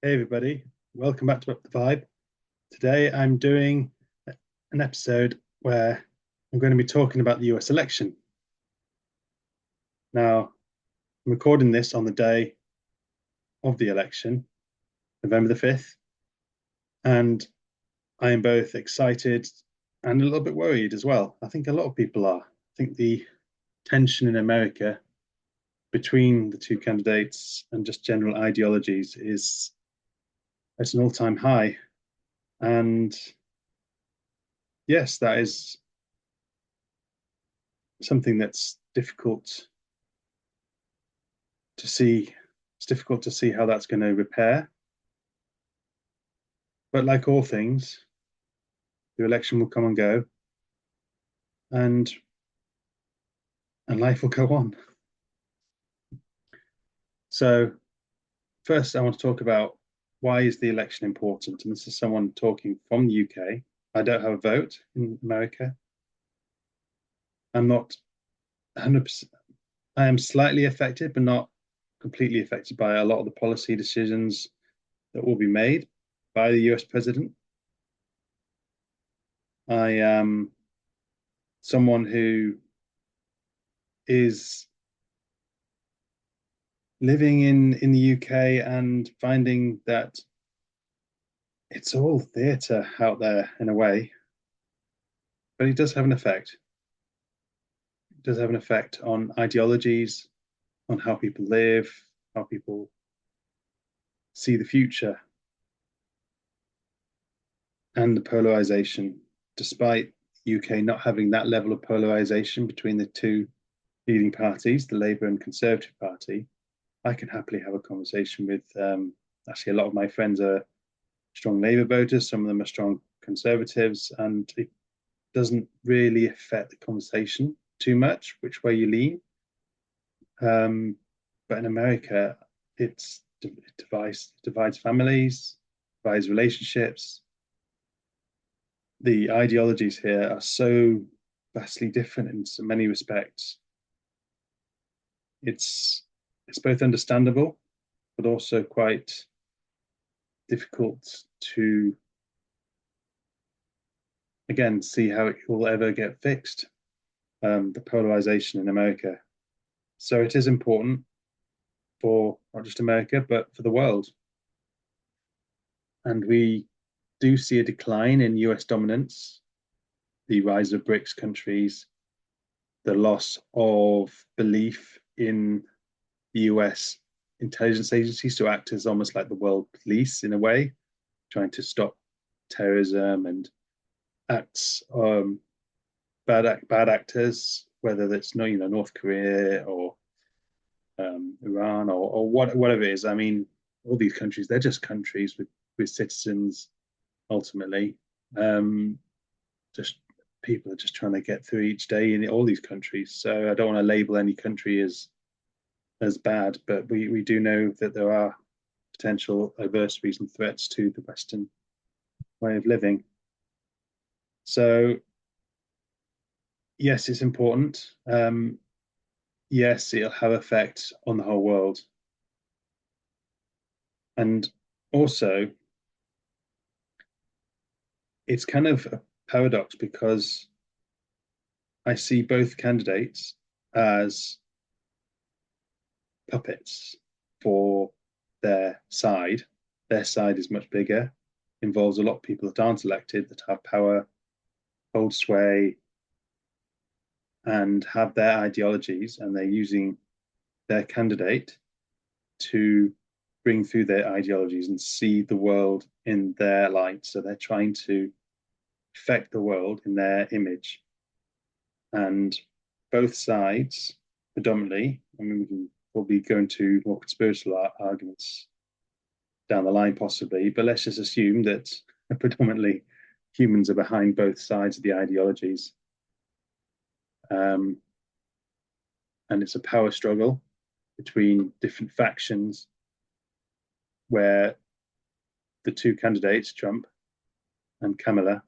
Hey everybody, welcome back to Up the Vibe. Today I'm doing an episode where I'm going to be talking about the US election. Now, I'm recording this on the day of the election, November the 5th, and I am both excited and a little bit worried as well. I think a lot of people are. I think the tension in America between the two candidates and just general ideologies is at an all-time high. And yes, that is something that's difficult to see. It's difficult to see how that's going to repair. But like all things, the election will come and go, and life will go on. So first, I want to talk about why is the election important, and this is someone talking from the UK. I don't have a vote in America. I'm not 100%. I am slightly affected, but not completely affected by a lot of the policy decisions that will be made by the US president. I am someone who is living in the UK and finding that it's all theatre out there in a way, but it does have an effect. It does have an effect on ideologies, on how people live, how people see the future, and the polarization. Despite UK not having that level of polarization between the two leading parties, the Labour and Conservative Party, I can happily have a conversation with. Actually, a lot of my friends are strong Labour voters, some of them are strong Conservatives, and it doesn't really affect the conversation too much which way you lean. But in America, it divides families, divides relationships. The ideologies here are so vastly different in so many respects. It's it's both understandable, but also quite difficult to again see how it will ever get fixed. The polarization in America. So it is important for not just America, but for the world. And we do see a decline in US dominance, the rise of BRICS countries, the loss of belief in the US intelligence agencies to act as almost like the world police in a way, trying to stop terrorism and acts bad actors, whether that's no, North Korea or Iran or whatever it is. I mean, all these countries, they're just countries with citizens ultimately. Just people are just trying to get through each day in all these countries. So I don't want to label any country as bad, but we do know that there are potential adversaries and threats to the Western way of living. So yes, it's important. Yes, it'll have effect on the whole world. And also, it's kind of a paradox because I see both candidates as puppets for their side. Their side is much bigger, involves a lot of people that aren't elected, that have power, hold sway, and have their ideologies, and they're using their candidate to bring through their ideologies and see the world in their light. So they're trying to affect the world in their image. And both sides, predominantly, I mean, we can probably go into more conspiratorial arguments down the line, possibly, but let's just assume that predominantly humans are behind both sides of the ideologies. Um, and it's a power struggle between different factions where the two candidates, Trump and Kamala,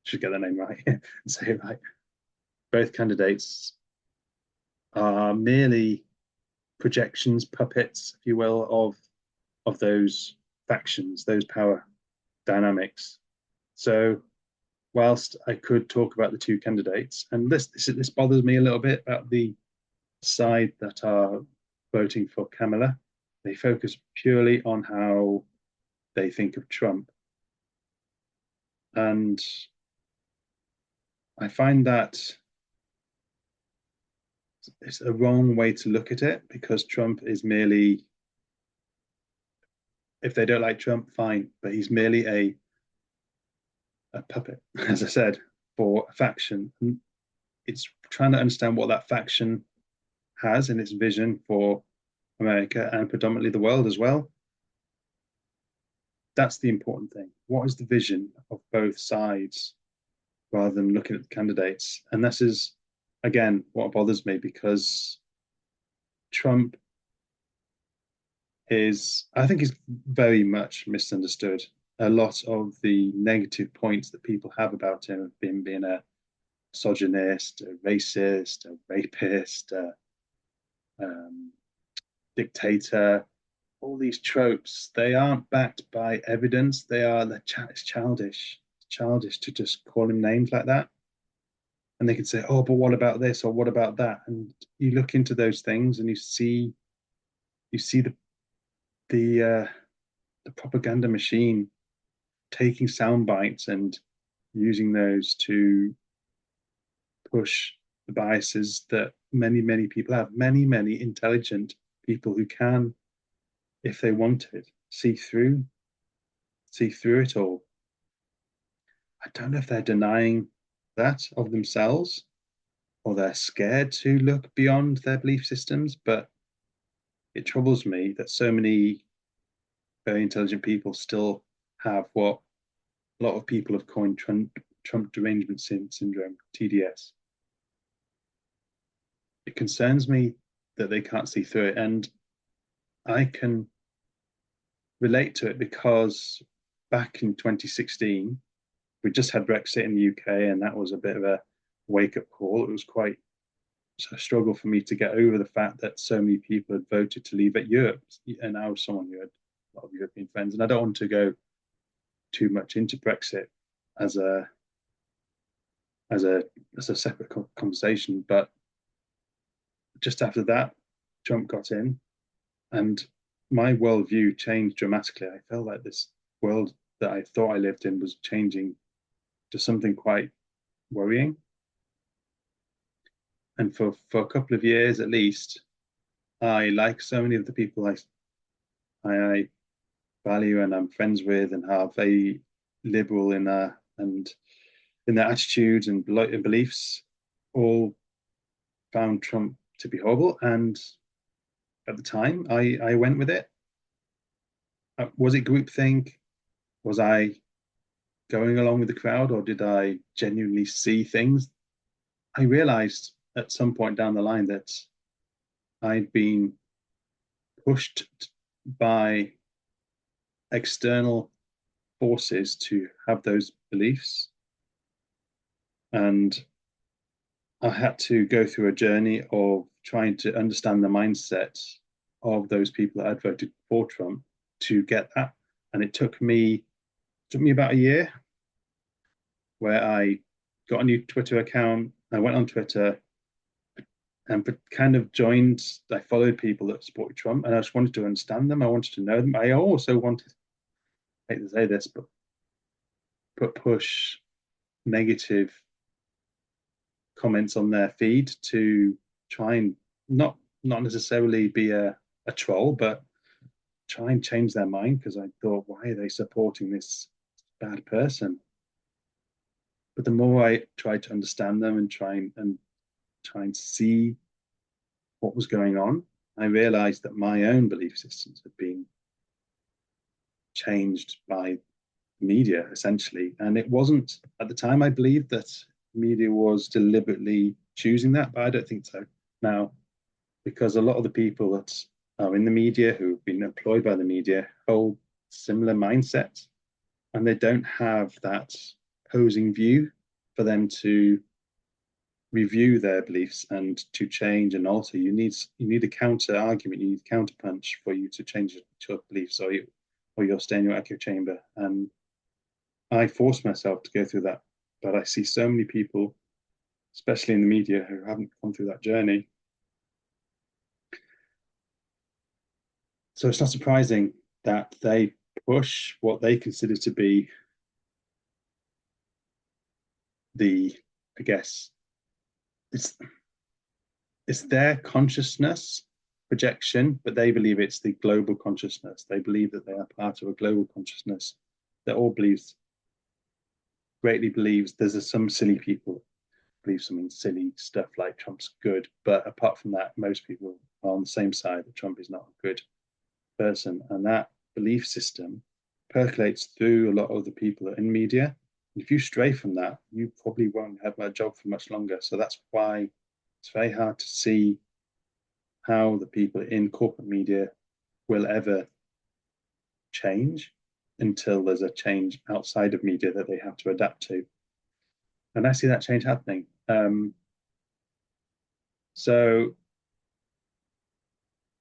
should get their name right and say it right, both candidates are merely projections, puppets, if you will, of those factions, those power dynamics. So whilst I could talk about the two candidates, and this bothers me a little bit about the side that are voting for Kamala, they focus purely on how they think of Trump. And I find that it's a wrong way to look at it because Trump is merely, if they don't like Trump, fine, but he's merely a puppet, as I said, for a faction. And it's trying to understand what that faction has in its vision for America and predominantly the world as well. That's the important thing. What is the vision of both sides rather than looking at the candidates? And this is, again, what bothers me because Trump is, I think, is very much misunderstood. A lot of the negative points that people have about him have been being a misogynist, a racist, a rapist, a dictator, all these tropes, they aren't backed by evidence. It's childish. It's childish to just call him names like that. And they can say, oh, but what about this or what about that? And you look into those things and you see the the propaganda machine taking sound bites and using those to push the biases that many people have. Many intelligent people who can, if they wanted, see through it all. I don't know if they're denying that of themselves or they're scared to look beyond their belief systems, but it troubles me that so many very intelligent people still have what a lot of people have coined Trump derangement syndrome, TDS. It concerns me that they can't see through it. And I can relate to it because back in 2016, we just had Brexit in the UK, and that was a bit of a wake up call. It was quite a struggle for me to get over the fact that so many people had voted to leave Europe. And I was someone who had a lot of European friends, and I don't want to go too much into Brexit as a as a as a separate conversation. But just after that, Trump got in, and my worldview changed dramatically. I felt like this world that I thought I lived in was changing to something quite worrying. And for a couple of years at least, I, like so many of the people I value and I'm friends with and are very liberal and in their attitudes and beliefs, all found Trump to be horrible. And at the time, I went with it. Was it groupthink? Was I going along with the crowd, or did I genuinely see things? I realized at some point down the line that I'd been pushed by external forces to have those beliefs. And I had to go through a journey of trying to understand the mindset of those people that had voted for Trump to get that. And it took me about a year where I got a new Twitter account. I went on Twitter and kind of joined. I followed people that supported Trump, and I just wanted to understand them. I wanted to know them. I also wanted, I hate to say this, but push negative comments on their feed to try and not necessarily be a troll, but try and change their mind because I thought, why are they supporting this bad person? But the more I tried to understand them and try and see what was going on, I realized that my own belief systems had been changed by media essentially. And it wasn't at the time I believed that media was deliberately choosing that, but I don't think so now, because a lot of the people that are in the media who've been employed by the media hold similar mindsets and they don't have that opposing view for them to review their beliefs and to change and alter. You need a counter argument, you need a counter punch for you to change your beliefs. So or you'll stay in your echo chamber. And I forced myself to go through that, but I see so many people, especially in the media, who haven't gone through that journey. So it's not surprising that they push what they consider to be the, I guess, it's it's their consciousness projection, but they believe it's the global consciousness. They believe that they are part of a global consciousness that all believes, greatly believes. There's some silly people believe something silly stuff like Trump's good, but apart from that, most people are on the same side that Trump is not a good person, and that belief system percolates through a lot of the people in media. If you stray from that, you probably won't have a job for much longer. So that's why it's very hard to see how the people in corporate media will ever change until there's a change outside of media that they have to adapt to. And I see that change happening. So,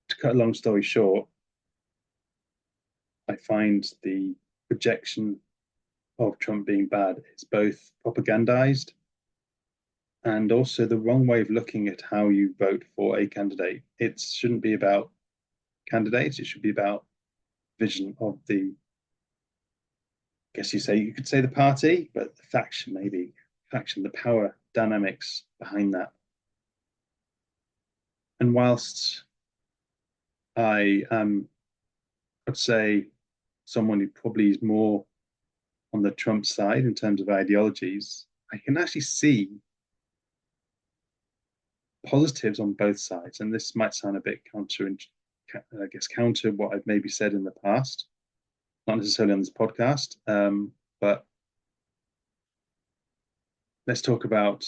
to cut a long story short, I find the projection of Trump being bad is both propagandized and also the wrong way of looking at how you vote for a candidate. It shouldn't be about candidates, it should be about vision of the, I guess you could say the party, but the faction, maybe faction, the power dynamics behind that. And whilst I am, I'd say, someone who probably is more on the Trump side in terms of ideologies, I can actually see positives on both sides. And this might sound a bit I guess, counter what I've maybe said in the past, not necessarily on this podcast, but let's talk about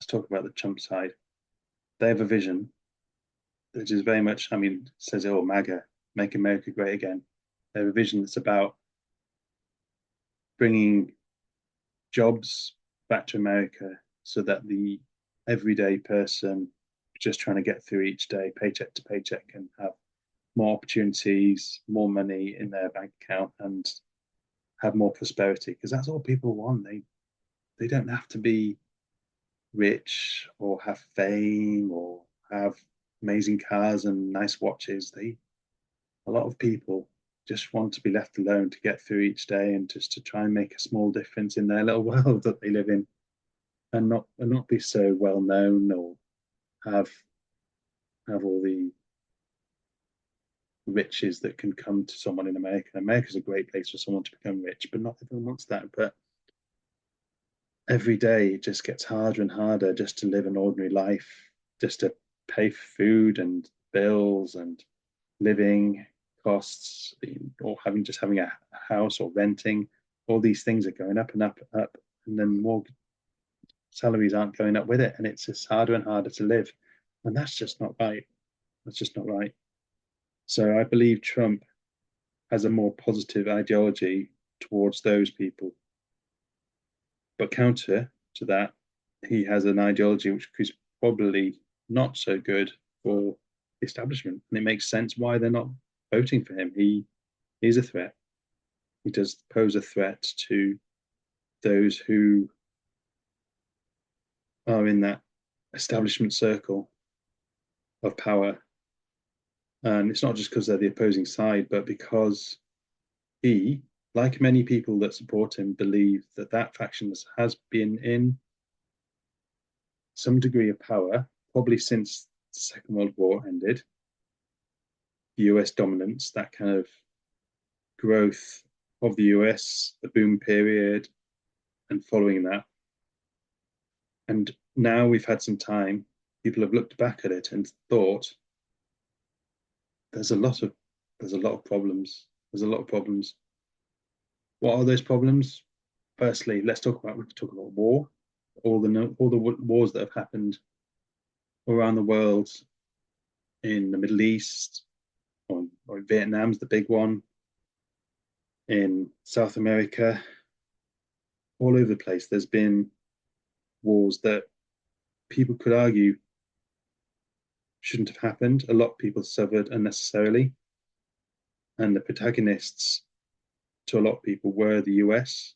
the Trump side. They have a vision that is very much, I mean, it says it all, MAGA, make America great again. They have a vision that's about bringing jobs back to America so that the everyday person just trying to get through each day, paycheck to paycheck, can have more opportunities, more money in their bank account, and have more prosperity. Because that's all people want. They don't have to be rich or have fame or have amazing cars and nice watches. A lot of people just want to be left alone to get through each day and just to try and make a small difference in their little world that they live in, and not be so well known or have all the riches that can come to someone in America. America's a great place for someone to become rich, but not everyone wants that. But every day it just gets harder and harder just to live an ordinary life, just to pay for food and bills and living costs, or having a house or renting. All these things are going up and up and up, and then more salaries aren't going up with it, and it's just harder and harder to live, and that's just not right. That's just not right. So I believe Trump has a more positive ideology towards those people, but counter to that, he has an ideology which is probably not so good for the establishment, and it makes sense why they're not voting for him. He is a threat. He does pose a threat to those who are in that establishment circle of power. And it's not just because they're the opposing side, but because he, like many people that support him, believe that that faction has been in some degree of power, probably since the Second World War ended. The US dominance, that kind of growth of the US, the boom period, and following that. And now we've had some time, people have looked back at it and thought there's a lot of problems. There's a lot of problems. What are those problems? Firstly, let's talk about war. All the wars that have happened around the world, in the Middle East, or Vietnam's the big one, in South America, all over the place. There's been wars that people could argue shouldn't have happened. A lot of people suffered unnecessarily. and the protagonists to a lot of people were the US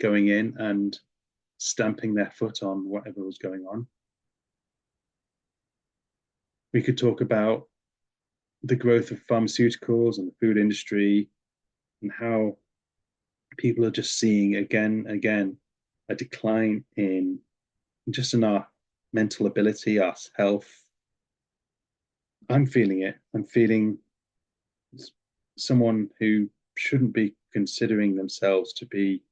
going in and stamping their foot on whatever was going on. We could talk about the growth of pharmaceuticals and the food industry and how people are just seeing again and again a decline in just in our mental ability, our health. I'm feeling it. I'm feeling someone who shouldn't be considering themselves to be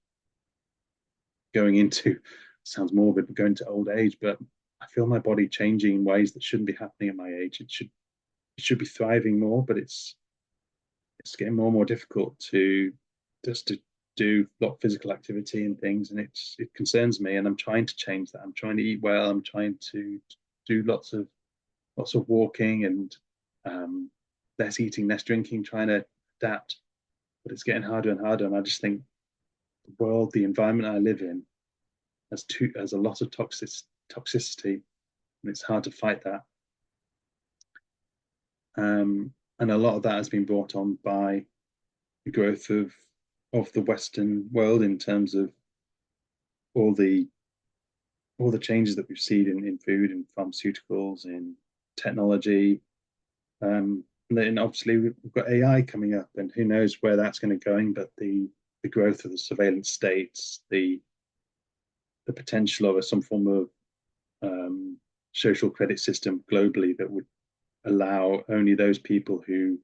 going into, sounds morbid, but going to old age, but I feel my body changing in ways that shouldn't be happening at my age. It should be thriving more, but it's getting more and more difficult to just to do a lot of physical activity and things, and it concerns me. And I'm trying to change that. I'm trying to eat well. I'm trying to do lots of walking and less eating, less drinking, trying to adapt. But it's getting harder and harder. And I just think the world, the environment I live in, has a lot of toxicity, and it's hard to fight that. And a lot of that has been brought on by the growth of the Western world in terms of all the all the changes that we've seen in food and pharmaceuticals, in technology. And then obviously we've got AI coming up, and who knows where that's going to go. But the growth of the surveillance states, the potential of some form of social credit system globally that would allow only those people who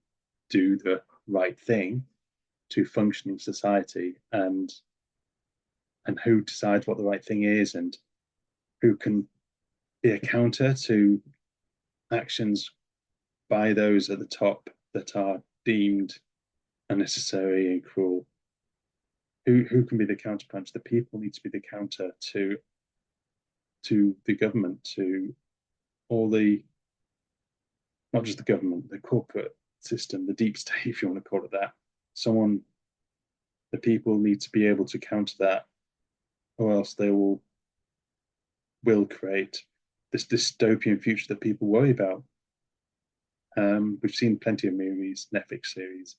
do the right thing to function in society, and who decides what the right thing is, and who can be a counter to actions by those at the top that are deemed unnecessary and cruel. Who can be the counterpunch? The people need to be the counter to the government, to all the, not just the government, the corporate system, the deep state, if you want to call it that. Someone, the people need to be able to counter that, or else they will create this dystopian future that people worry about. We've seen plenty of movies, Netflix series.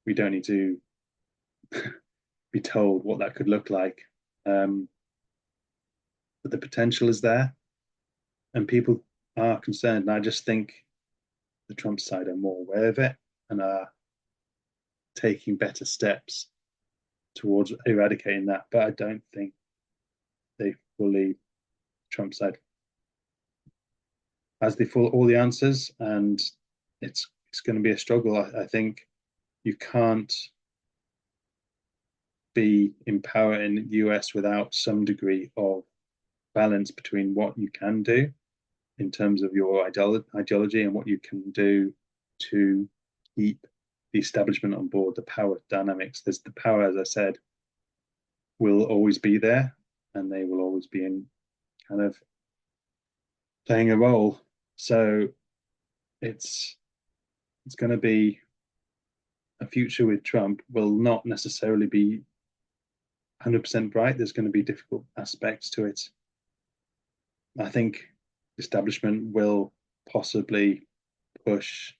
We don't need to be told what that could look like. But the potential is there, and people are concerned. And I just think the Trump side are more aware of it and are taking better steps towards eradicating that. But I don't think they fully, Trump side has all the answers, and it's going to be a struggle. I think you can't be in power in the US without some degree of balance between what you can do in terms of your ideology and what you can do to keep the establishment on board. The power dynamics, there's the power, as I said, will always be there, and they will always be in kind of playing a role. So it's going to be a future with Trump will not necessarily be 100% bright. There's going to be difficult aspects to it. I think establishment will possibly push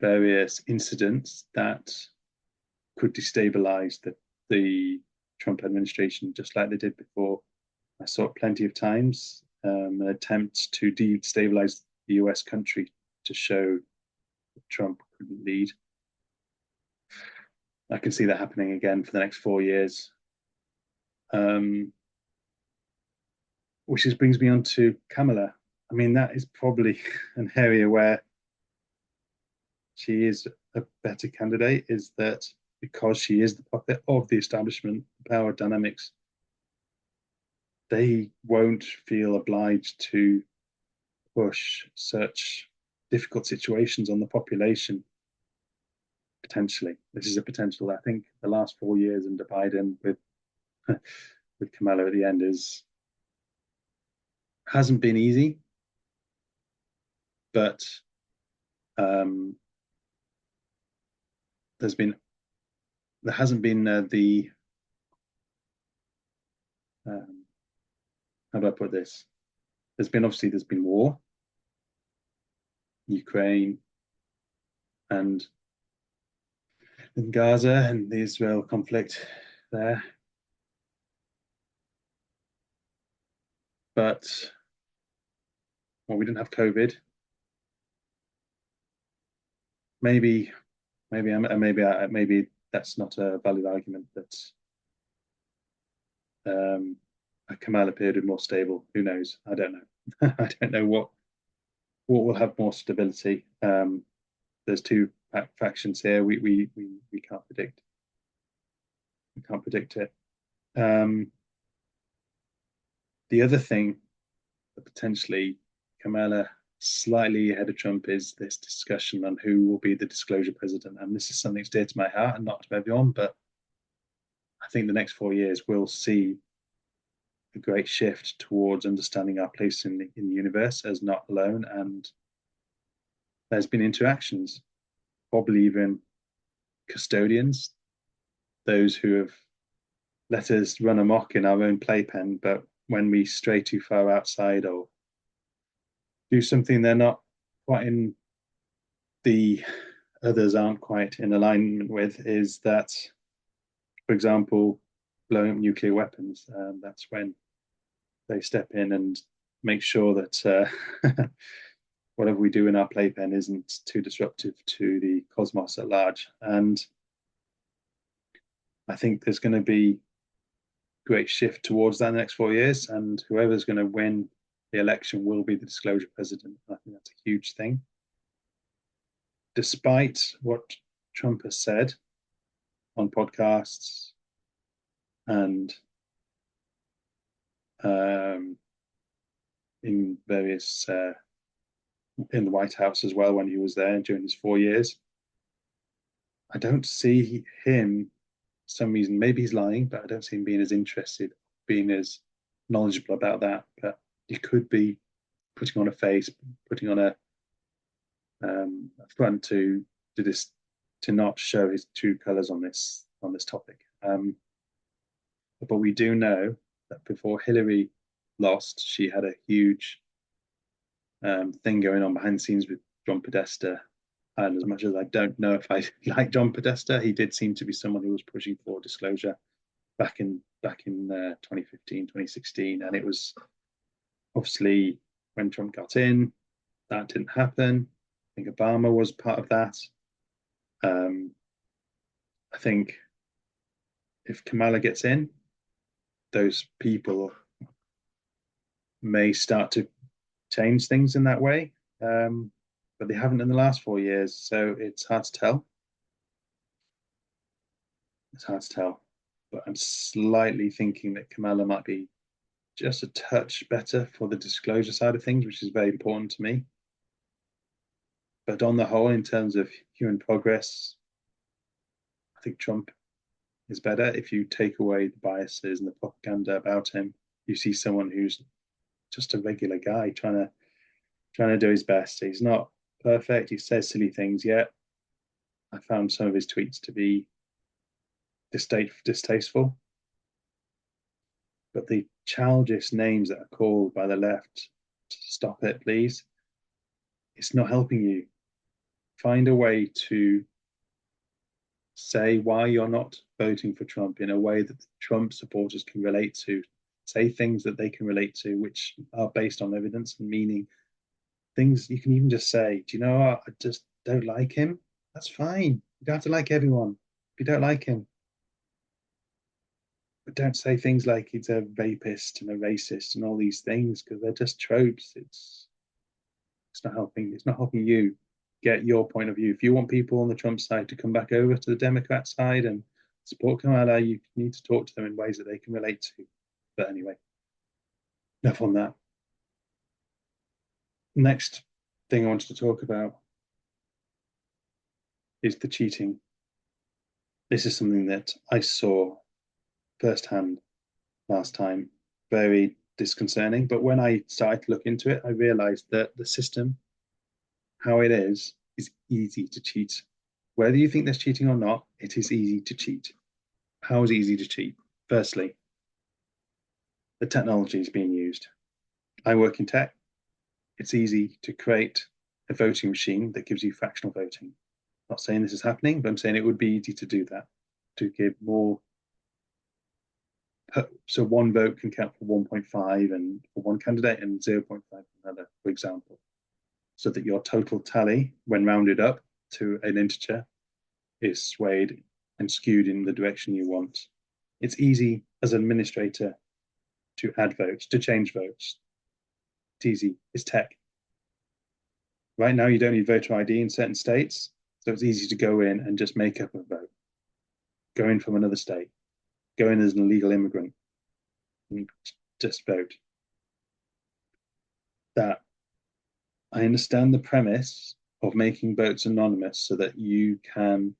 various incidents that could destabilize the Trump administration, just like they did before. I saw it plenty of times, an attempt to destabilize the US country to show that Trump couldn't lead. I can see that happening again for the next 4 years. Which just brings me on to Kamala. I mean, that is probably an area where she is a better candidate, is that because she is the puppet of the establishment, power dynamics, they won't feel obliged to push such difficult situations on the population. Potentially, this is a potential. I think the last 4 years under Biden with Kamala at the end hasn't been easy, but there hasn't been the how do I put this? There's been war, Ukraine and in Gaza and the Israel conflict there. But well, we didn't have COVID. Maybe, maybe that's not a valid argument. That Kamala period is more stable. Who knows? I don't know. I don't know what will have more stability. There's two factions here. We can't predict. We can't predict it. The other thing that potentially Kamala slightly ahead of Trump is this discussion on who will be the disclosure president. And this is something that's dear to my heart and not to everyone, but I think the next 4 years will see a great shift towards understanding our place in the universe as not alone. And there's been interactions, probably even custodians, those who have let us run amok in our own playpen, but when we stray too far outside or do something they're not quite in, the others aren't quite in alignment with, is that, for example, blowing up nuclear weapons. That's when they step in and make sure that whatever we do in our playpen isn't too disruptive to the cosmos at large. And I think there's going to be great shift towards that in the next 4 years, and whoever's going to win the election will be the disclosure president. I think that's a huge thing. Despite what Trump has said on podcasts and in various in the White House as well when he was there during his 4 years, I don't see him. For some reason, maybe he's lying, but I don't see him being as interested, being as knowledgeable about that. But he could be putting on a face, putting on a front to this, to not show his true colours on this topic. But we do know that before Hillary lost, she had a huge thing going on behind the scenes with John Podesta. And as much as I don't know if I like John Podesta, he did seem to be someone who was pushing for disclosure back in 2015, 2016. And it was obviously when Trump got in, that didn't happen. I think Obama was part of that. I think if Kamala gets in, those people may start to change things in that way. But they haven't in the last 4 years, so it's hard to tell. It's hard to tell. But I'm slightly thinking that Kamala might be just a touch better for the disclosure side of things, which is very important to me. But on the whole, in terms of human progress, I think Trump is better. If you take away the biases and the propaganda about him, you see someone who's just a regular guy trying to do his best. He's not perfect. He says silly things yet. I found some of his tweets to be distasteful. But the childish names that are called by the left, stop it, please. It's not helping you. Find a way to say why you're not voting for Trump in a way that the Trump supporters can relate to. Say things that they can relate to, which are based on evidence and meaning. Things you can even just say, do you know what? I just don't like him. That's fine. You don't have to like everyone if you don't like him. But don't say things like he's a rapist and a racist and all these things, because they're just tropes. It's not helping. It's not helping you get your point of view. If you want people on the Trump side to come back over to the Democrat side and support Kamala, you need to talk to them in ways that they can relate to. But anyway, enough on that. Next thing I wanted to talk about is the cheating. This is something that I saw firsthand last time. Very disconcerting. But when I started to look into it, I realized that the system, how it is easy to cheat. Whether you think there's cheating or not, it is easy to cheat. How is it easy to cheat? Firstly, the technology is being used. I work in tech. It's easy to create a voting machine that gives you fractional voting. I'm not saying this is happening, but I'm saying it would be easy to do that, to give more. So one vote can count for 1.5 and for one candidate and 0.5 for another, for example, so that your total tally, when rounded up to an integer, is swayed and skewed in the direction you want. It's easy as an administrator to add votes, to change votes. It's easy. It's tech. Right now, you don't need voter ID in certain states, so it's easy to go in and just make up a vote. Go in from another state, go in as an illegal immigrant, and just vote. That I understand the premise of making votes anonymous so that you can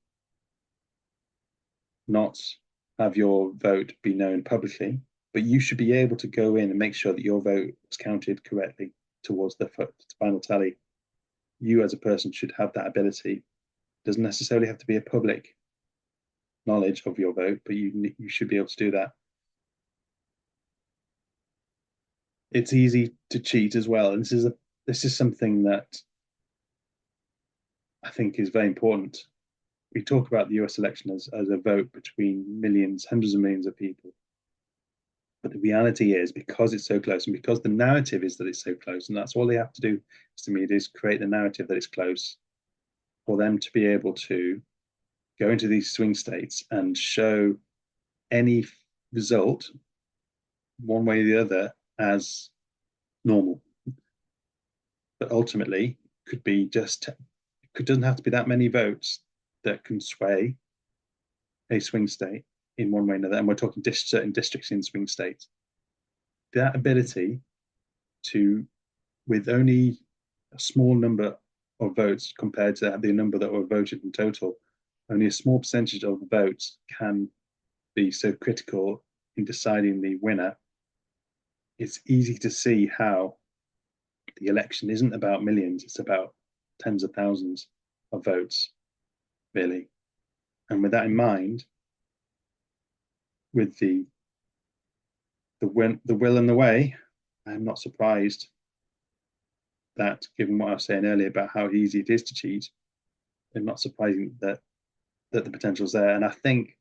not have your vote be known publicly, but you should be able to go in and make sure that your vote is counted correctly towards the final tally. You as a person should have that ability. It doesn't necessarily have to be a public knowledge of your vote, but you should be able to do that. It's easy to cheat as well, and this is something that I think is very important. We talk about the US election as a vote between millions, hundreds of millions of people. But the reality is, because it's so close and because the narrative is that it's so close, and that's all they have to do to me is create the narrative that it's close for them to be able to go into these swing states and show any result, one way or the other, as normal. But ultimately, could be just, it doesn't have to be that many votes that can sway a swing state in one way or another. And we're talking certain districts in swing states. That ability to, with only a small number of votes compared to the number that were voted in total, only a small percentage of the votes can be so critical in deciding the winner. It's easy to see how the election isn't about millions, it's about tens of thousands of votes, really. And with that in mind, with the will and the way, I'm not surprised that, given what I was saying earlier about how easy it is to cheat, it's not surprising that the potential is there. And I think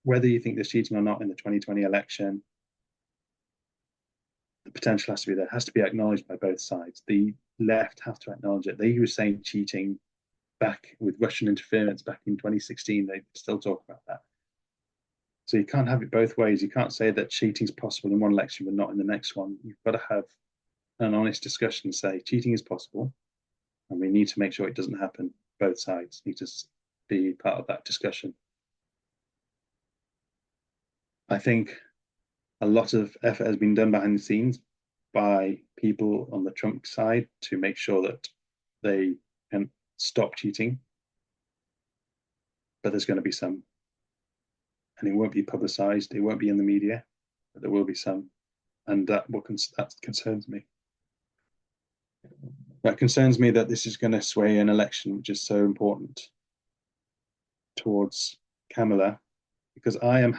whether you think there's cheating or not in the 2020 election, the potential has to be there. It has to be acknowledged by both sides. The left have to acknowledge it. They were saying cheating back with Russian interference back in 2016. They still talk about that. So you can't have it both ways. You can't say that cheating is possible in one election but not in the next one. You've got to have an honest discussion and say cheating is possible, and we need to make sure it doesn't happen. Both sides need to be part of that discussion. I think a lot of effort has been done behind the scenes by people on the Trump side to make sure that they can stop cheating. But there's going to be some, and it won't be publicized, it won't be in the media, but there will be some. And that concerns me. That concerns me that this is going to sway an election, which is so important, towards Kamala, because I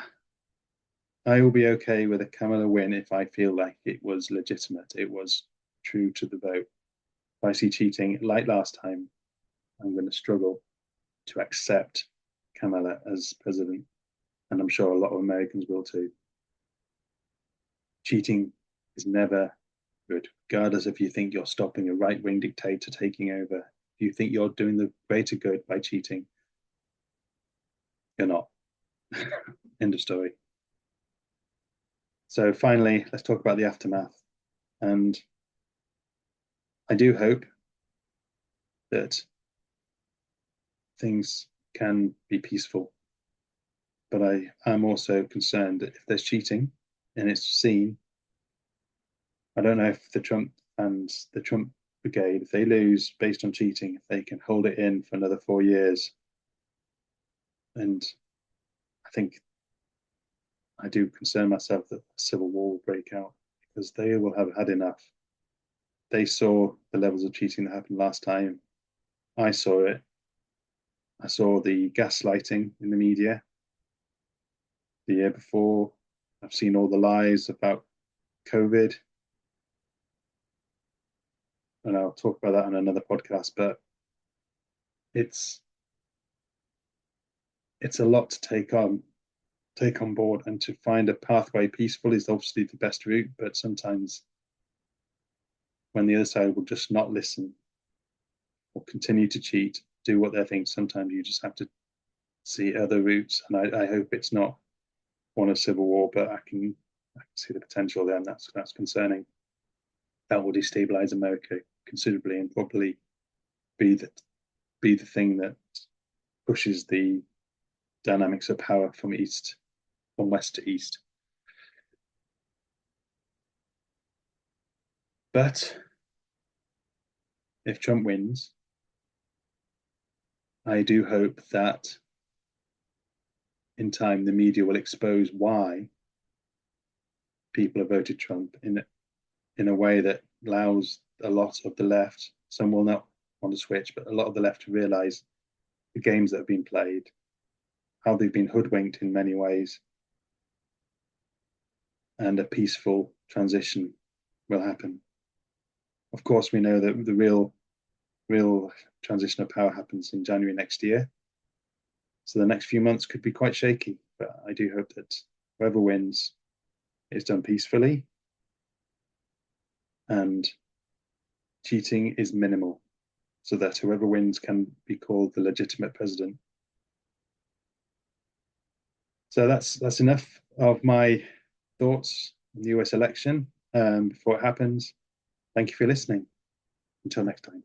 will be okay with a Kamala win if I feel like it was legitimate, it was true to the vote. If I see cheating like last time, I'm going to struggle to accept Kamala as president, and I'm sure a lot of Americans will too. Cheating is never good, regardless if you think you're stopping a right-wing dictator taking over. If you think you're doing the greater good by cheating, you're not. End of story. So finally, let's talk about the aftermath. And I do hope that things can be peaceful, but I am also concerned that if there's cheating and it's seen, I don't know if the Trump and the Trump brigade, if they lose based on cheating, if they can hold it in for another 4 years. And I think I do concern myself that a civil war will break out because they will have had enough. They saw the levels of cheating that happened last time. I saw it. I saw the gaslighting in the media the year before. I've seen all the lies about COVID. and I'll talk about that on another podcast. But it's it's a lot to take on board, and to find a pathway peaceful is obviously the best route. But sometimes when the other side will just not listen or continue to cheat, do what they think, sometimes you just have to see other routes. And I hope it's not one of civil war, but I can see the potential there, and that's concerning. That will destabilize America considerably and probably be the be the thing that pushes the dynamics of power from west to east. But if Trump wins, I do hope that in time the media will expose why people have voted Trump in a way that allows a lot of the left, some will not want to switch, but a lot of the left to realize the games that have been played, how they've been hoodwinked in many ways, and a peaceful transition will happen. Of course, we know that the real transition of power happens in January next year. So the next few months could be quite shaky, but I do hope that whoever wins is done peacefully and cheating is minimal, so that whoever wins can be called the legitimate president. So that's enough of my thoughts on the US election before it happens. Thank you for listening. Until next time.